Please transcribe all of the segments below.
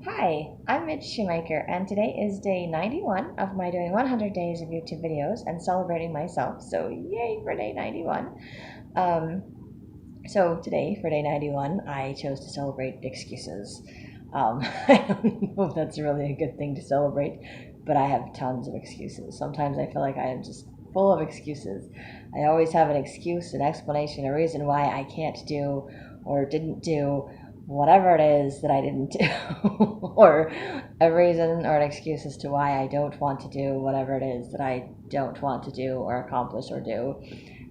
Hi, I'm Mitch Shoemaker, and today is day 91 of my doing 100 days of YouTube videos and celebrating myself. So, yay for day 91. Um, so, today for day 91, I chose to celebrate excuses. I don't know if that's really a good thing to celebrate, but I have tons of excuses. Sometimes I feel like I am just full of excuses. I always have an excuse, an explanation, a reason why I can't do or didn't do whatever it is that I didn't do, or a reason or an excuse as to why I don't want to do whatever it is that I don't want to do or accomplish or do.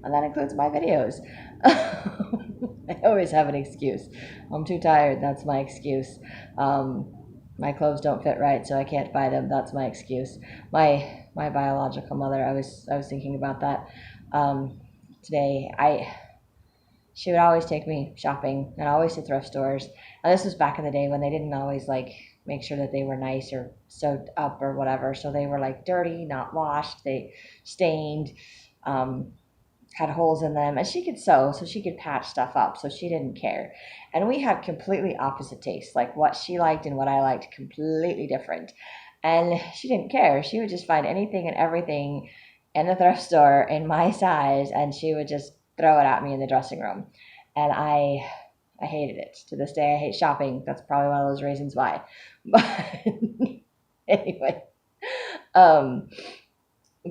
And that includes my videos. I always have an excuse. I'm too tired. That's my excuse. Um, my clothes don't fit right, so I can't buy them. That's my excuse. My biological mother. I was thinking about that today. She would always take me shopping and always to thrift stores. And this was back in the day when they didn't always like make sure that they were nice or sewed up or whatever. So they were like dirty, not washed, they stained, um, had holes in them. And she could sew, so she could patch stuff up, so she didn't care. And we had completely opposite tastes. Like what she liked and what I liked, completely different. And she didn't care. She would just find anything and everything in the thrift store in my size, and she would just throw it at me in the dressing room. And I hated it. To this day, I hate shopping. That's probably one of those reasons why. But anyway, um,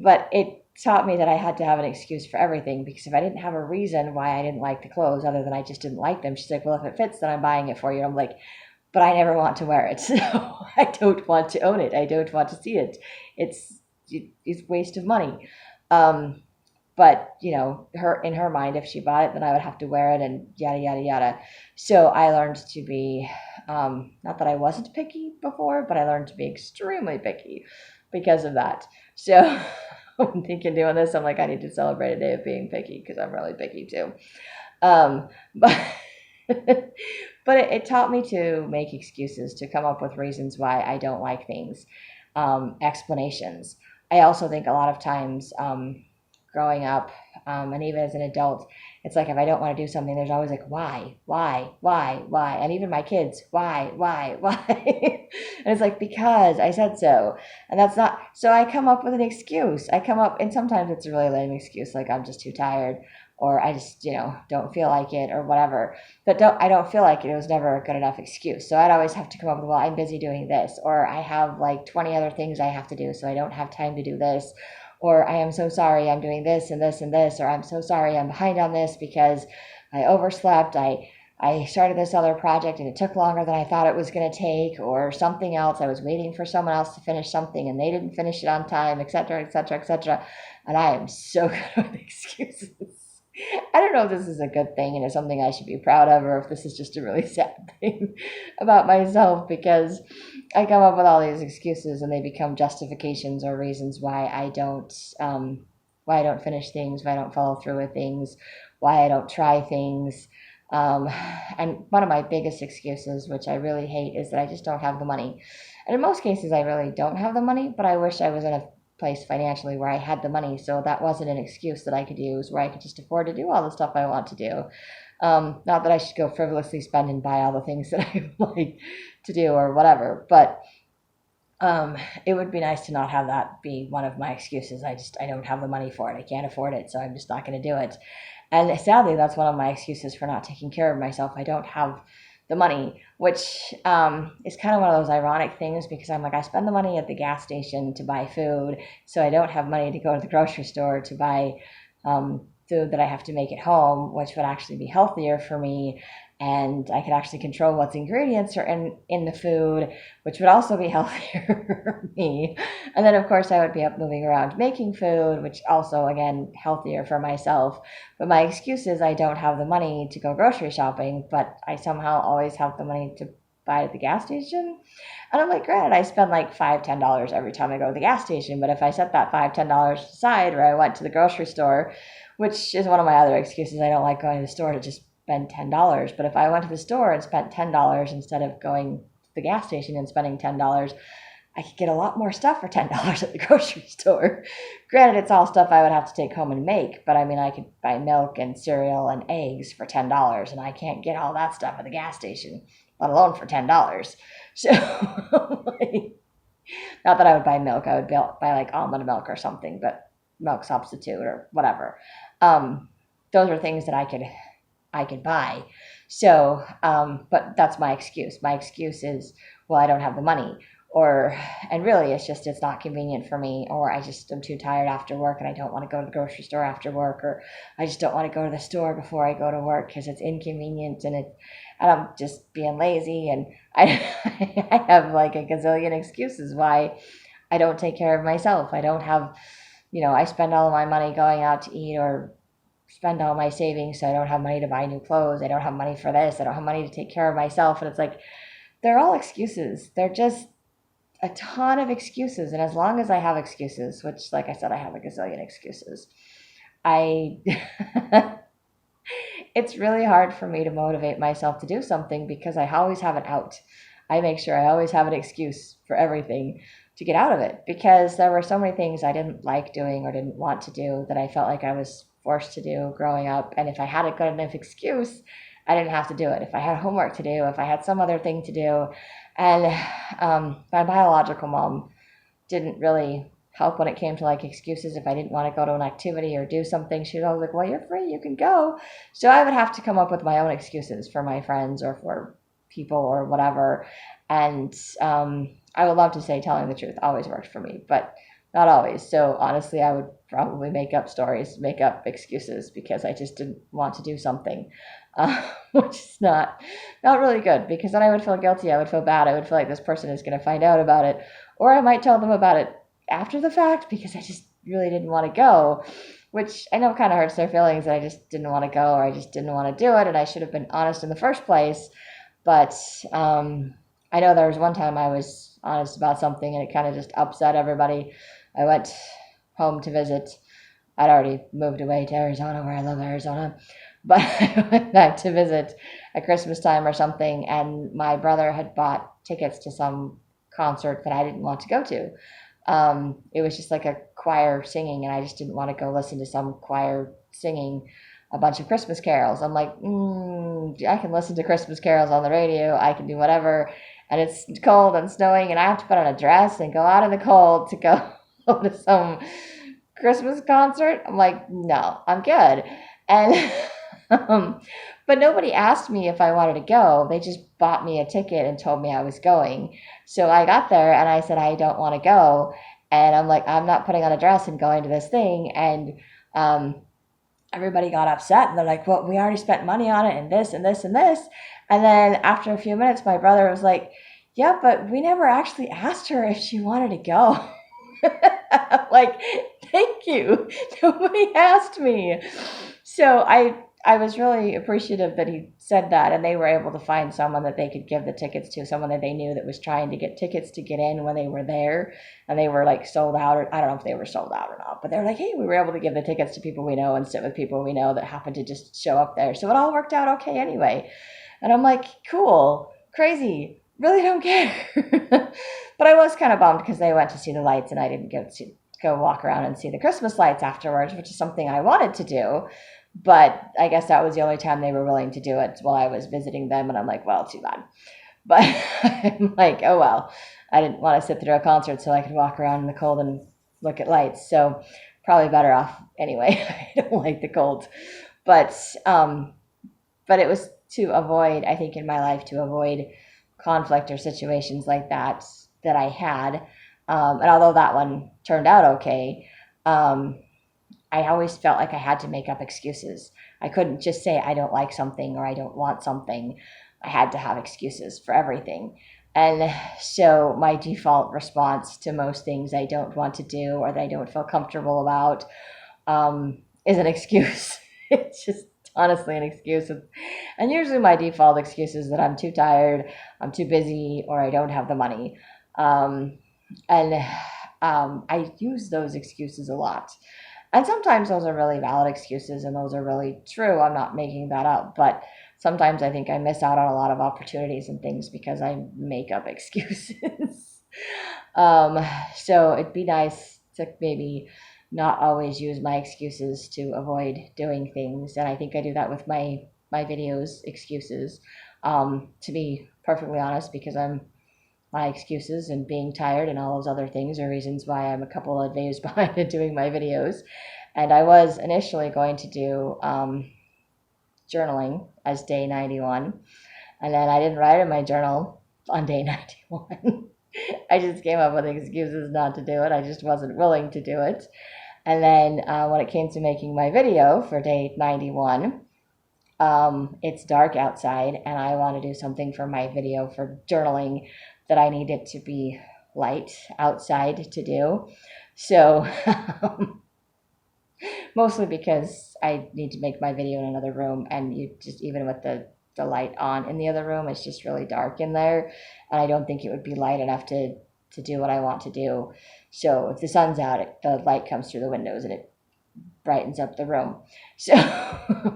but it taught me that I had to have an excuse for everything, because if I didn't have a reason why I didn't like the clothes other than I just didn't like them, she's like, well, if it fits, then I'm buying it for you. I'm like, but I never want to wear it. So I don't want to own it. I don't want to see it. It's waste of money. Um, but her, in her mind, if she bought it, then I would have to wear it and yada yada yada. So I learned to be, not that I wasn't picky before, but I learned to be extremely picky because of that. So I'm thinking, doing this, I'm like, I need to celebrate a day of being picky, because I'm really picky too. But but it taught me to make excuses, to come up with reasons why I don't like things, explanations. I also think a lot of times, growing up, and even as an adult, it's like if I don't want to do something, there's always like, why? And even my kids, why? And it's like, because I said so. And that's not, so I come up with an excuse. And sometimes it's a really lame excuse, like I'm just too tired, or I just, don't feel like it, or whatever. But I don't feel like it. It was never a good enough excuse. So I'd always have to come up with, well, I'm busy doing this, or I have like 20 other things I have to do, so I don't have time to do this, or I am so sorry I'm doing this and this and this, or I'm so sorry I'm behind on this because I overslept. I started this other project and it took longer than I thought it was going to take, or something else. I was waiting for someone else to finish something and they didn't finish it on time, etc., etc., etc. And I am so good with excuses. I don't know if this is a good thing and it's something I should be proud of, or if this is just a really sad thing about myself, because I come up with all these excuses and they become justifications or reasons why I don't finish things, why I don't follow through with things, why I don't try things. Um, and one of my biggest excuses, which I really hate, is that I just don't have the money. And in most cases, I really don't have the money, but I wish I was in a place financially where I had the money, so that wasn't an excuse that I could use, where I could just afford to do all the stuff I want to do. Not that I should go frivolously spend and buy all the things that I would like to do or whatever, but it would be nice to not have that be one of my excuses. I don't have the money for it. I can't afford it, so I'm just not going to do it. And sadly, that's one of my excuses for not taking care of myself. I don't have the money, which is kind of one of those ironic things, because I'm like, I spend the money at the gas station to buy food, so I don't have money to go to the grocery store to buy food that I have to make at home, which would actually be healthier for me. And I could actually control what ingredients are in the food, which would also be healthier for me. And then, of course, I would be up moving around making food, which also, again, healthier for myself. But my excuse is I don't have the money to go grocery shopping, but I somehow always have the money to buy at the gas station. And I'm like, granted, I spend like $5, $10 every time I go to the gas station. But if I set that $5, $10 aside, or I went to the grocery store, which is one of my other excuses, I don't like going to the store to just spend $10. But if I went to the store and spent $10 instead of going to the gas station and spending $10, I could get a lot more stuff for $10 at the grocery store. Granted, it's all stuff I would have to take home and make, but I mean, I could buy milk and cereal and eggs for $10, and I can't get all that stuff at the gas station. let alone for $10. So, like, not that I would buy milk. I would buy like almond milk or something, but milk substitute or whatever. Those are things that I could buy. So, but that's my excuse. My excuse is, well, I don't have the money, or, and really it's not convenient for me, or I just am too tired after work and I don't want to go to the grocery store after work, or I just don't want to go to the store before I go to work because it's inconvenient and I'm just being lazy. And I have like a gazillion excuses why I don't take care of myself. I don't have, I spend all of my money going out to eat, or spend all my savings, so I don't have money to buy new clothes. I don't have money for this. I don't have money to take care of myself. And it's like, they're all excuses. They're just a ton of excuses. And as long as I have excuses, which, like I said, I have a gazillion excuses, it's really hard for me to motivate myself to do something because I always have an out. I make sure I always have an excuse for everything to get out of it, because there were so many things I didn't like doing or didn't want to do that I felt like I was forced to do growing up. And if I had a good enough excuse, I didn't have to do it. If I had homework to do, if I had some other thing to do. And my biological mom didn't really help when it came to like excuses. If I didn't want to go to an activity or do something, she was always like, well, you're free, you can go. So I would have to come up with my own excuses for my friends or for people or whatever. And I would love to say telling the truth always worked for me, but not always. So honestly, I would probably make up stories, make up excuses because I just didn't want to do something, which is not really good, because then I would feel guilty. I would feel bad. I would feel like this person is going to find out about it, or I might tell them about it after the fact because I just really didn't want to go, which I know kind of hurts their feelings that I just didn't want to go, or I just didn't want to do it, and I should have been honest in the first place. But I know there was one time I was honest about something and it kind of just upset everybody. I went home to visit. I'd already moved away to Arizona, where I love Arizona, but I went back to visit at Christmas time or something, and my brother had bought tickets to some concert that I didn't want to go to. It was just like a choir singing, and I just didn't want to go listen to some choir singing a bunch of Christmas carols. I'm like, I can listen to Christmas carols on the radio. I can do whatever. And it's cold and snowing, and I have to put on a dress and go out in the cold to go to some Christmas concert. I'm like, no, I'm good. And but nobody asked me if I wanted to go. They just bought me a ticket and told me I was going. So I got there and I said, I don't want to go. And I'm like, I'm not putting on a dress and going to this thing. And everybody got upset, and they're like, well, we already spent money on it, and this and this and this. And then after a few minutes, my brother was like, yeah, but we never actually asked her if she wanted to go. I'm like, thank you. Nobody asked me. So I was really appreciative that he said that, and they were able to find someone that they could give the tickets to, someone that they knew that was trying to get tickets to get in when they were there, and they were like sold out, or I don't know if they were sold out or not, but they were like, hey, we were able to give the tickets to people we know and sit with people we know that happened to just show up there. So it all worked out okay anyway. And I'm like, cool, crazy, really don't care. But I was kind of bummed because they went to see the lights and I didn't get to go walk around and see the Christmas lights afterwards, which is something I wanted to do. But I guess that was the only time they were willing to do it while I was visiting them. And I'm like, well, too bad. But I'm like, oh, well, I didn't want to sit through a concert so I could walk around in the cold and look at lights. So probably better off anyway. I don't like the cold. But it was to avoid, I think in my life, to avoid conflict or situations like that I had. And although that one turned out okay, I always felt like I had to make up excuses. I couldn't just say I don't like something or I don't want something. I had to have excuses for everything. And so my default response to most things I don't want to do or that I don't feel comfortable about is an excuse. It's just honestly an excuse. And usually my default excuse is that I'm too tired, I'm too busy, or I don't have the money. I use those excuses a lot. And sometimes those are really valid excuses and those are really true. I'm not making that up. But sometimes I think I miss out on a lot of opportunities and things because I make up excuses. So it'd be nice to maybe not always use my excuses to avoid doing things. And I think I do that with my videos excuses. to be perfectly honest, because my excuses and being tired and all those other things are reasons why I'm a couple of days behind in doing my videos. And I was initially going to do journaling as day 91, and then I didn't write in my journal on day 91. I just came up with excuses not to do it. I just wasn't willing to do it. And then when it came to making my video for day 91, it's dark outside and I want to do something for my video for journaling that I need it to be light outside to do. So mostly because I need to make my video in another room, and you just, even with the light on in the other room, it's just really dark in there, and I don't think it would be light enough to do what I want to do. So if the sun's out, the light comes through the windows and it brightens up the room. So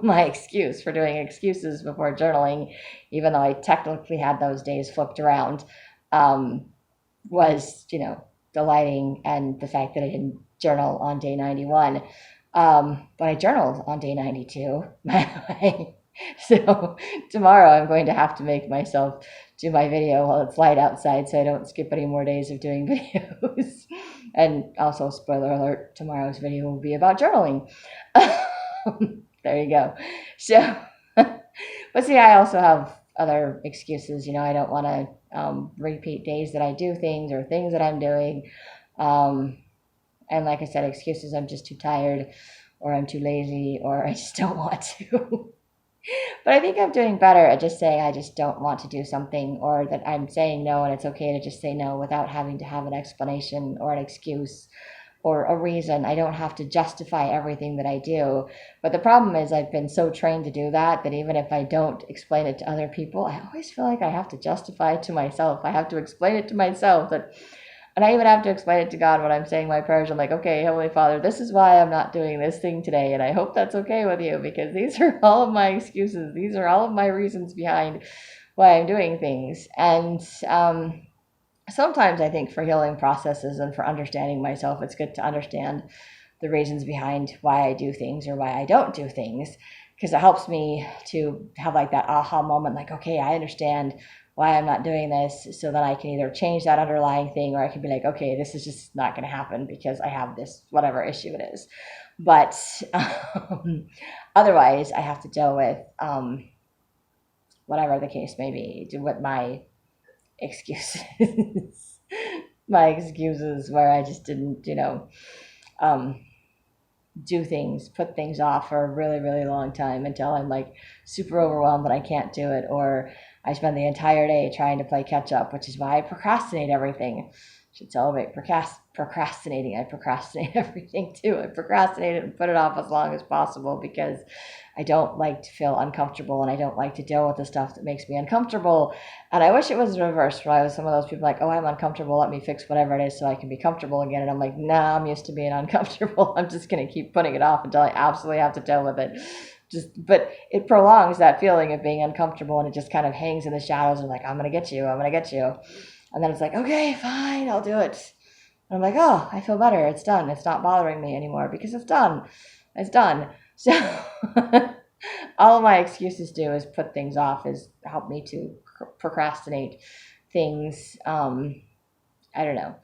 my excuse for doing excuses before journaling, even though I technically had those days flipped around, was, the lighting and the fact that I didn't journal on day 91. But I journaled on day 92, by the way. So tomorrow I'm going to have to make myself do my video while it's light outside so I don't skip any more days of doing videos. And also, spoiler alert, tomorrow's video will be about journaling. There you go. So, but see, I also have other excuses. I don't want to repeat days that I do things or things that I'm doing. And like I said, excuses, I'm just too tired, or I'm too lazy, or I just don't want to. But I think I'm doing better at just saying I just don't want to do something, or that I'm saying no and it's okay to just say no without having to have an explanation or an excuse or a reason. I don't have to justify everything that I do. But the problem is I've been so trained to do that even if I don't explain it to other people, I always feel like I have to justify it to myself. I have to explain it to myself and I even have to explain it to God when I'm saying my prayers. I'm like, okay, Heavenly Father, this is why I'm not doing this thing today, and I hope that's okay with you, because these are all of my excuses. These are all of my reasons behind why I'm doing things. And sometimes I think for healing processes and for understanding myself, it's good to understand the reasons behind why I do things or why I don't do things, because it helps me to have like that aha moment, like, okay, I understand why I'm not doing this, so that I can either change that underlying thing, or I can be like, okay, this is just not going to happen because I have this whatever issue it is. But otherwise, I have to deal with whatever the case may be, with my excuses. My excuses where I just didn't, do things, put things off for a really, really long time until I'm like super overwhelmed that I can't do it, or I spend the entire day trying to play catch up, which is why I procrastinate everything. I should celebrate procrastinating. I procrastinate everything too. I procrastinate it and put it off as long as possible because I don't like to feel uncomfortable, and I don't like to deal with the stuff that makes me uncomfortable. And I wish it was reversed, where I was some of those people like, oh, I'm uncomfortable, let me fix whatever it is so I can be comfortable again. And I'm like, nah, I'm used to being uncomfortable. I'm just going to keep putting it off until I absolutely have to deal with it. But it prolongs that feeling of being uncomfortable, and it just kind of hangs in the shadows and like, I'm going to get you. And then it's like, okay, fine, I'll do it. And I'm like, oh, I feel better. It's done. It's not bothering me anymore because it's done. It's done. So all my excuses do is put things off, is help me to procrastinate things. I don't know.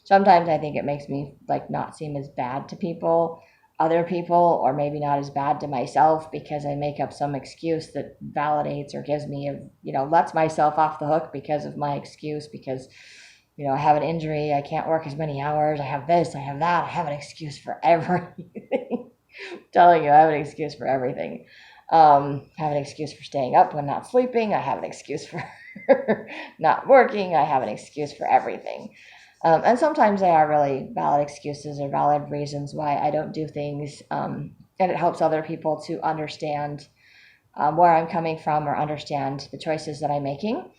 Sometimes I think it makes me like not seem as bad to other people, or maybe not as bad to myself, because I make up some excuse that validates or gives me lets myself off the hook because of my excuse, because I have an injury, I can't work as many hours, I have this, I have that, I have an excuse for everything. I'm telling you, I have an excuse for everything. I have an excuse for staying up when not sleeping, I have an excuse for not working, I have an excuse for everything. And sometimes they are really valid excuses or valid reasons why I don't do things. And it helps other people to understand where I'm coming from, or understand the choices that I'm making.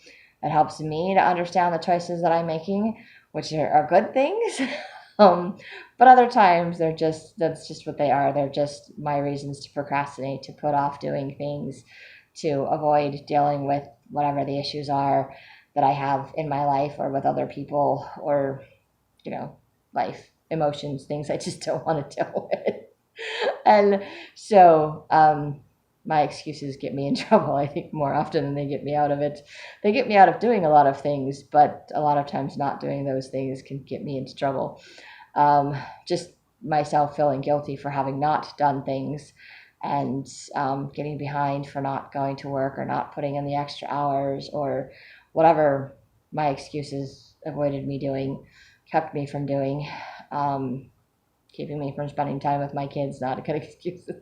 It helps me to understand the choices that I'm making, which are good things. But other times that's just what they are. They're just my reasons to procrastinate, to put off doing things, to avoid dealing with whatever the issues are that I have in my life, or with other people, or, life, emotions, things I just don't want to deal with. And so, my excuses get me in trouble, I think, more often than they get me out of it. They get me out of doing a lot of things, but a lot of times not doing those things can get me into trouble. Just myself feeling guilty for having not done things, and getting behind for not going to work or not putting in the extra hours, or whatever my excuses avoided me doing, kept me from doing, keeping me from spending time with my kids. Not good excuses.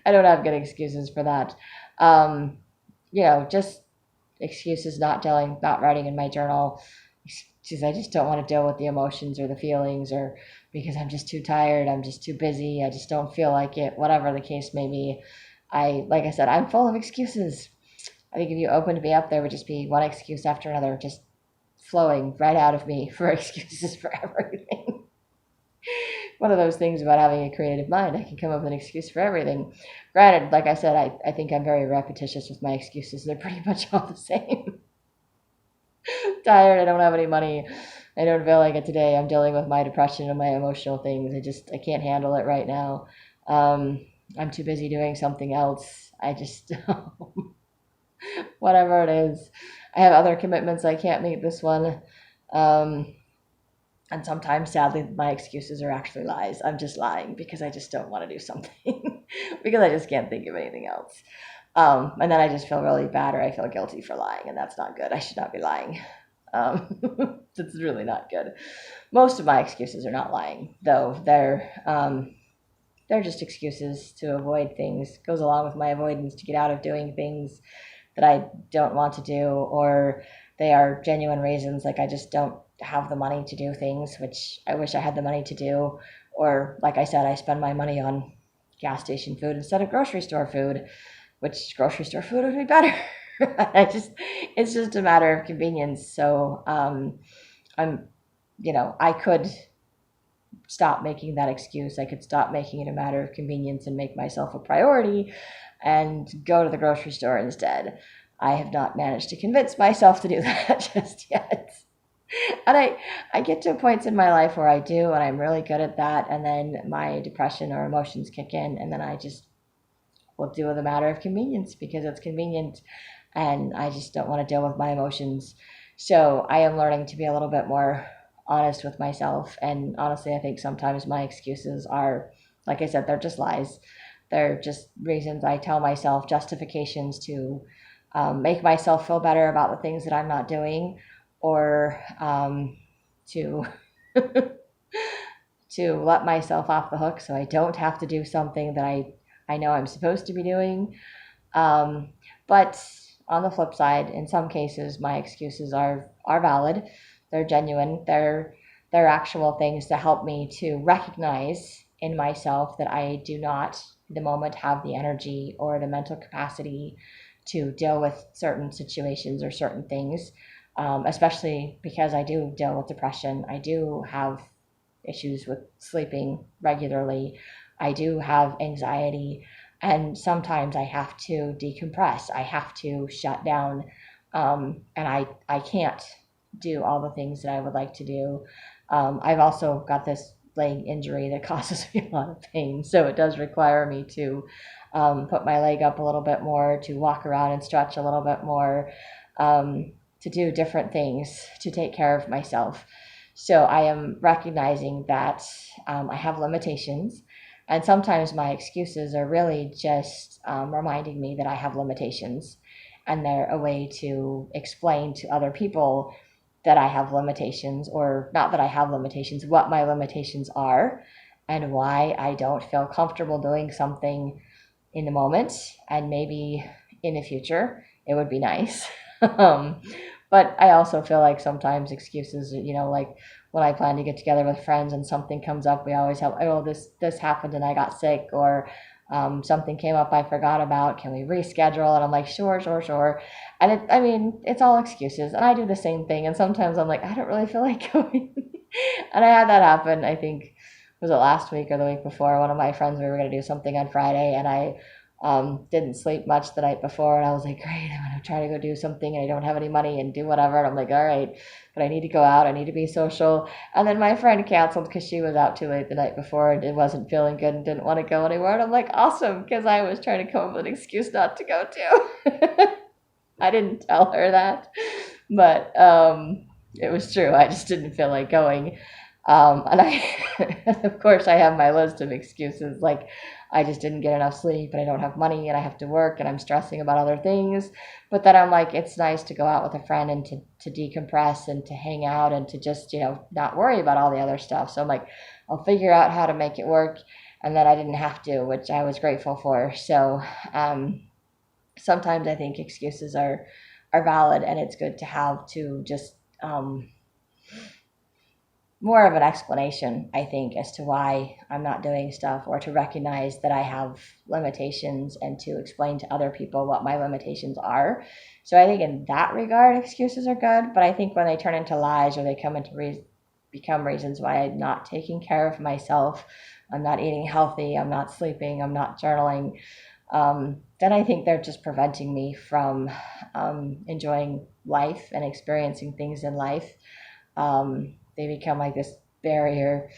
I don't have good excuses for that. Um, just excuses, not telling, not writing in my journal. Excuses, I just don't want to deal with the emotions or the feelings, or because I'm just too tired, I'm just too busy, I just don't feel like it, whatever the case may be. Like I said, I'm full of excuses. I think if you opened me up, there would just be one excuse after another, just flowing right out of me for excuses for everything. One of those things about having a creative mind. I can come up with an excuse for everything. Granted, like I said, I think I'm very repetitious with my excuses. They're pretty much all the same. Tired, I don't have any money, I don't feel like it today, I'm dealing with my depression and my emotional things, I can't handle it right now. I'm too busy doing something else. I just, whatever it is. I have other commitments, I can't meet this one. Um, and sometimes, sadly, my excuses are actually lies. I'm just lying because I just don't want to do something because I just can't think of anything else. And then I just feel really bad, or I feel guilty for lying, and that's not good. I should not be lying. It's really not good. Most of my excuses are not lying, though. They're just excuses to avoid things. Goes along with my avoidance to get out of doing things that I don't want to do, or they are genuine reasons, like I just don't have the money to do things, which I wish I had the money to do. Or, like I said, I spend my money on gas station food instead of grocery store food, which grocery store food would be better. It's just a matter of convenience. So I could stop making that excuse. I could stop making it a matter of convenience and make myself a priority and go to the grocery store instead. I have not managed to convince myself to do that just yet. And I get to points in my life where I do, and I'm really good at that. And then my depression or emotions kick in, and then I just will do with a matter of convenience because it's convenient, and I just don't want to deal with my emotions. So I am learning to be a little bit more honest with myself. And honestly, I think sometimes my excuses are, like I said, they're just lies. They're just reasons I tell myself, justifications to make myself feel better about the things that I'm not doing, or to to let myself off the hook so I don't have to do something that I know I'm supposed to be doing. But on the flip side, in some cases, my excuses are valid. They're genuine. They're actual things to help me to recognize in myself that I do not, at the moment, have the energy or the mental capacity to deal with certain situations or certain things, especially because I do deal with depression. I do have issues with sleeping regularly. I do have anxiety, and sometimes I have to decompress. I have to shut down, and I can't do all the things that I would like to do. I've also got this leg injury that causes me a lot of pain, so it does require me to put my leg up a little bit more, to walk around and stretch a little bit more, to do different things to take care of myself. So I am recognizing that I have limitations, and sometimes my excuses are really just reminding me that I have limitations, and they're a way to explain to other people that I have limitations, or not that I have limitations, what my limitations are, and why I don't feel comfortable doing something in the moment, and maybe in the future it would be nice. But I also feel like sometimes excuses, like when I plan to get together with friends and something comes up, we always have, oh, this happened and I got sick, or something came up I forgot about. Can we reschedule? And I'm like, sure. And it's all excuses. And I do the same thing. And sometimes I'm like, I don't really feel like going. And I had that happen, I think, was it last week or the week before? One of my friends, we were going to do something on Friday, and I Didn't sleep much the night before, and I was like, great, I'm gonna try to go do something, and I don't have any money and do whatever. And I'm like, all right, but I need to go out, I need to be social. And then my friend canceled because she was out too late the night before and it wasn't feeling good and didn't want to go anywhere. And I'm like, awesome, because I was trying to come up with an excuse not to go too. I didn't tell her that, but it was true. I just didn't feel like going. And of course, I have my list of excuses like I just didn't get enough sleep and I don't have money and I have to work and I'm stressing about other things. But then I'm like, it's nice to go out with a friend and to decompress and to hang out and to just, not worry about all the other stuff. So I'm like, I'll figure out how to make it work. And then I didn't have to, which I was grateful for. So sometimes I think excuses are valid, and it's good to have to just more of an explanation, I think, as to why I'm not doing stuff, or to recognize that I have limitations and to explain to other people what my limitations are. So I think in that regard, excuses are good, but I think when they turn into lies or they come into become reasons why I'm not taking care of myself, I'm not eating healthy, I'm not sleeping, I'm not journaling, then I think they're just preventing me from enjoying life and experiencing things in life. They become like this barrier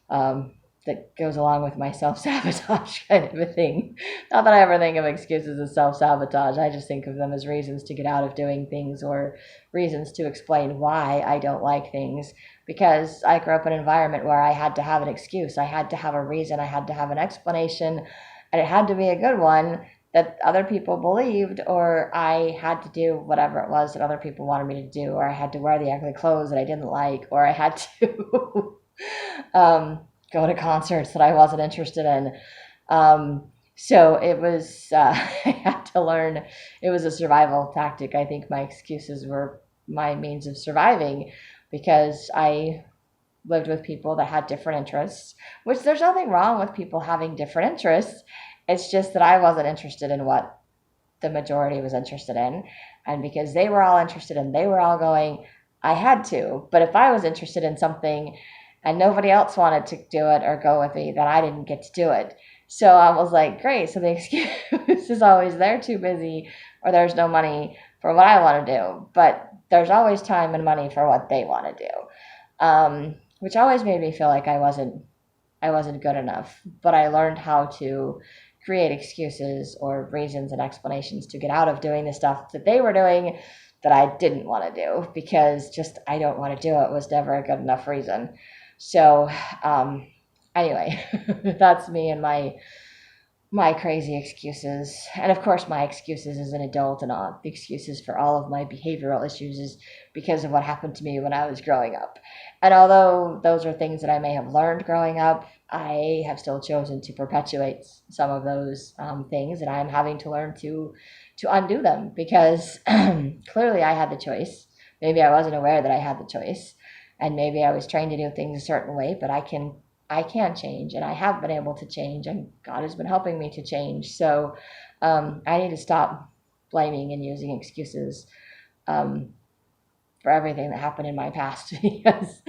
that goes along with my self-sabotage kind of a thing. Not that I ever think of excuses as self-sabotage. I just think of them as reasons to get out of doing things, or reasons to explain why I don't like things. Because I grew up in an environment where I had to have an excuse. I had to have a reason. I had to have an explanation. And it had to be a good one that other people believed, or I had to do whatever it was that other people wanted me to do, or I had to wear the ugly clothes that I didn't like, or I had to go to concerts that I wasn't interested in. So it was, I had to learn, it was a survival tactic. I think my excuses were my means of surviving, because I lived with people that had different interests, which there's nothing wrong with people having different interests. It's just that I wasn't interested in what the majority was interested in. And because they were all interested and they were all going, I had to. But if I was interested in something and nobody else wanted to do it or go with me, then I didn't get to do it. So I was like, great. So the excuse is always they're too busy, or there's no money for what I want to do. But there's always time and money for what they want to do. Which always made me feel like I wasn't good enough. But I learned how to create excuses or reasons and explanations to get out of doing the stuff that they were doing that I didn't want to do, because just I don't want to do it was never a good enough reason. So anyway, that's me and my crazy excuses. And of course, my excuses as an adult and all the excuses for all of my behavioral issues is because of what happened to me when I was growing up. And although those are things that I may have learned growing up, I have still chosen to perpetuate some of those things, and I'm having to learn to undo them, because clearly I had the choice. Maybe I wasn't aware that I had the choice, and maybe I was trained to do things a certain way, but I can change, and I have been able to change, and God has been helping me to change. So I need to stop blaming and using excuses for everything that happened in my past, because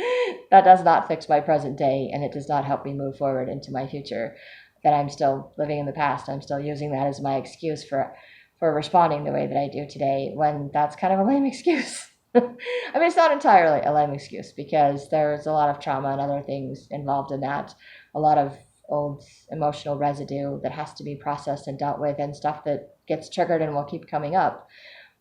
that does not fix my present day, and it does not help me move forward into my future. That I'm still living in the past. I'm still using that as my excuse for responding the way that I do today, when that's kind of a lame excuse. I mean, it's not entirely a lame excuse, because there's a lot of trauma and other things involved in that. A lot of old emotional residue that has to be processed and dealt with, and stuff that gets triggered and will keep coming up.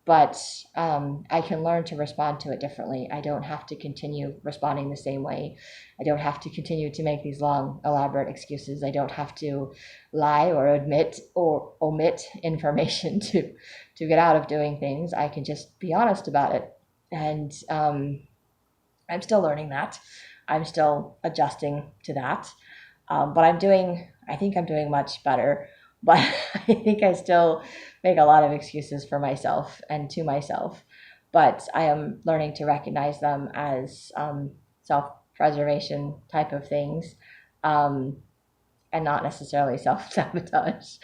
But I can learn to respond to it differently. I don't have to continue responding the same way. I don't have to continue to make these long, elaborate excuses. I don't have to lie or admit or omit information to get out of doing things. I can just be honest about it. And I'm still learning that. I'm still adjusting to that. But I think I'm doing much better. But I think I still make a lot of excuses for myself and to myself. But I am learning to recognize them as self-preservation type of things, and not necessarily self-sabotage.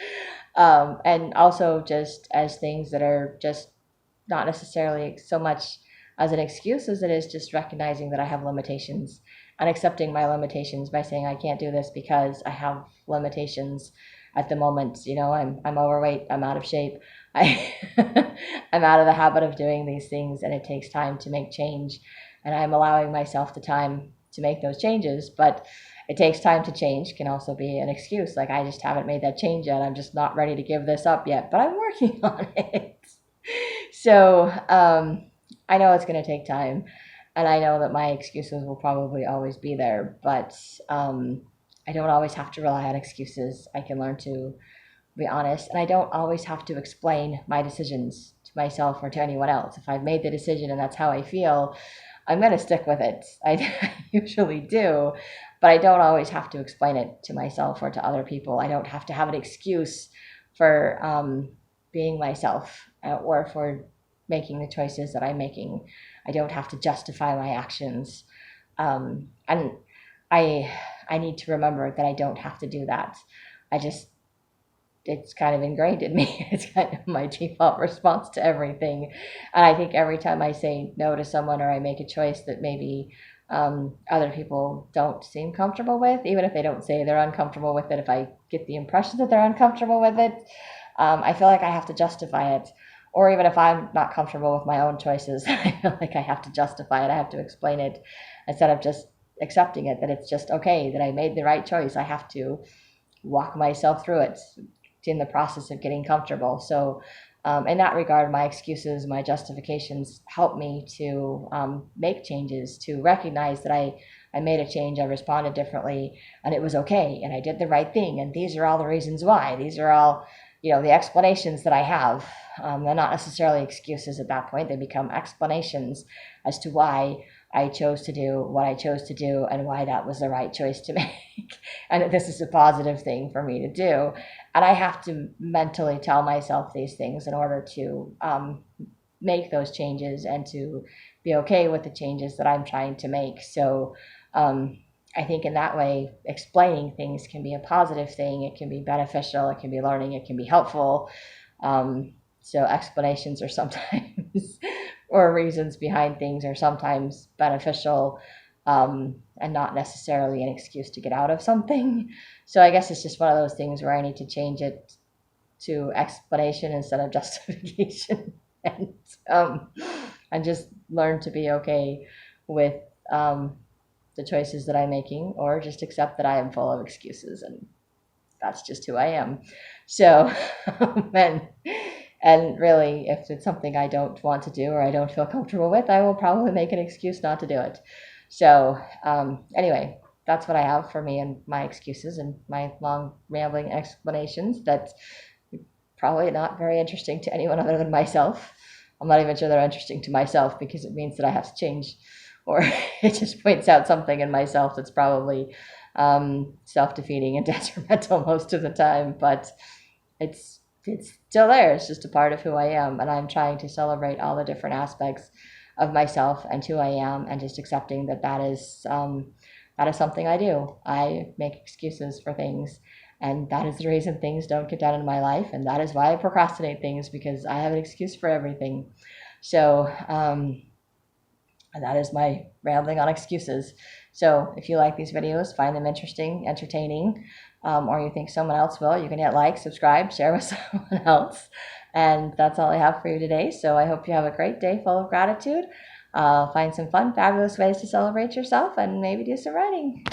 And also just as things that are just not necessarily so much as an excuse as it is just recognizing that I have limitations and accepting my limitations by saying I can't do this because I have limitations, at the moment, I'm overweight, I'm out of shape. I'm out of the habit of doing these things, and it takes time to make change. And I'm allowing myself the time to make those changes, but it takes time to change can also be an excuse. Like, I just haven't made that change yet. I'm just not ready to give this up yet, but I'm working on it. So I know it's going to take time, and I know that my excuses will probably always be there, but I don't always have to rely on excuses. I can learn to be honest, and I don't always have to explain my decisions to myself or to anyone else. If I've made the decision and that's how I feel, I'm going to stick with it. I usually do, but I don't always have to explain it to myself or to other people. I don't have to have an excuse for being myself or for making the choices that I'm making. I don't have to justify my actions. And I need to remember that I don't have to do that. It's kind of ingrained in me. It's kind of my default response to everything. And I think every time I say no to someone or I make a choice that maybe other people don't seem comfortable with, even if they don't say they're uncomfortable with it, if I get the impression that they're uncomfortable with it, I feel like I have to justify it. Or even if I'm not comfortable with my own choices, I feel like I have to justify it. I have to explain it instead of just accepting it, that it's just okay, that I made the right choice. I have to walk myself through it in the process of getting comfortable. So in that regard, my excuses, my justifications help me to make changes, to recognize that I made a change, I responded differently, and it was okay, and I did the right thing, and these are all the reasons why. These are all, the explanations that I have. They're not necessarily excuses at that point. They become explanations as to why I chose to do what I chose to do and why that was the right choice to make, and that this is a positive thing for me to do. And I have to mentally tell myself these things in order to make those changes and to be okay with the changes that I'm trying to make. So I think in that way, explaining things can be a positive thing. It can be beneficial. It can be learning. It can be helpful. So explanations are sometimes, or reasons behind things are sometimes beneficial, and not necessarily an excuse to get out of something. So I guess it's just one of those things where I need to change it to explanation instead of justification, and just learn to be okay with the choices that I'm making, or just accept that I am full of excuses, and that's just who I am. So, and really, if it's something I don't want to do or I don't feel comfortable with, I will probably make an excuse not to do it. So anyway, that's what I have for me and my excuses and my long rambling explanations that's probably not very interesting to anyone other than myself. I'm not even sure they're interesting to myself, because it means that I have to change, or it just points out something in myself that's probably self-defeating and detrimental most of the time, but it's still there. It's just a part of who I am, and I'm trying to celebrate all the different aspects of myself and who I am, and just accepting that is something I do. I make excuses for things, and that is the reason things don't get done in my life, and that is why I procrastinate things, because I have an excuse for everything. So and that is my rambling on excuses. So if you like these videos, find them interesting, entertaining, or you think someone else will, you can hit like, subscribe, share with someone else. And that's all I have for you today. So I hope you have a great day full of gratitude. Find some fun, fabulous ways to celebrate yourself, and maybe do some writing.